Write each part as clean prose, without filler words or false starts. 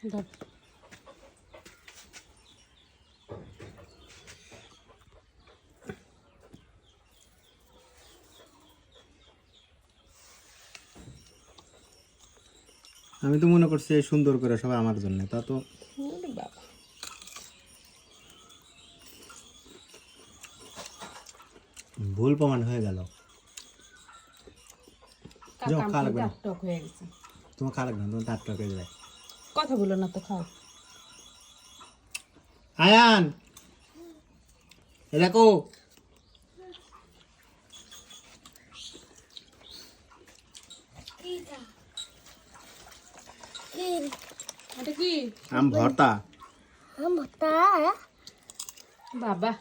আমি তো মনে করছি সুন্দর করে সবাই আমার জন্য, তা তো ভুল প্রমাণ হয়ে গেল। যাও, খা লাগবে না। টক হয়ে গেছে। তোমার খা লাগবে না, তোমার দাঁত টক হয়ে যাবে। কথা বলো না তো, খাও। আয়ান, এ দেখো। এটা কি? আম ভর্তা। বাবা,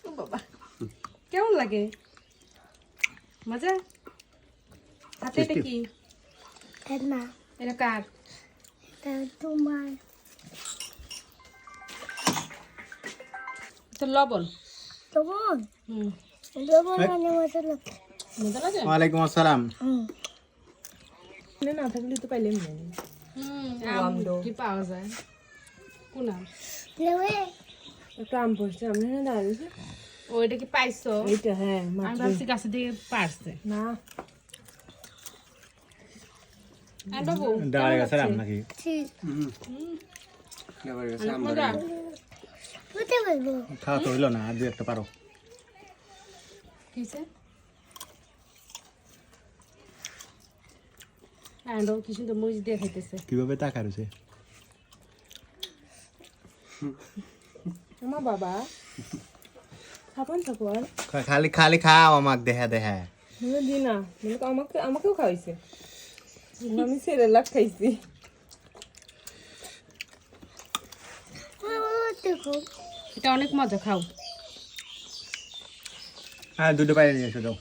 ও বাবা, কেমন লাগে? মজা? হাতে এটা কি? এটা কার? তোমার তো লবণ। লবণ হুম, লবণ মানে মজা লাগে। মজা লাগে? ওয়ালাইকুম আসসালাম। না থাকলে তো পাইলে আম কি পাওয়া যায়? কোন আম? একটা আম পড়ছে, আমি না দাঁড়িয়েছি। ও, এটা কি পাইছো? এইটা হ্যাঁ, আমি ভাবছি গাছে দিয়ে পারছে। না আর বাবু, ডালে গেছে আম নাকি? অনেক মজা। বুঝতে পারবো। খাওয়া তো হইলো না, আর দু একটা পারো। কিসে? আন্ডো কি সুন্দর মরিচ দিয়ে খাইতেছে। কিভাবে তাকা রয়েছে? আমার বাবা খাপন থাকুন খালি খালি খাও, আমাকে দেখা দেখা। দি না, আমাকেও খাওয়াইছে। আমি সেরেলাক খাইছি। এটা অনেক মজা, খাও। হ্যাঁ, দুটো পাইলে নিয়ে এসো, যাও।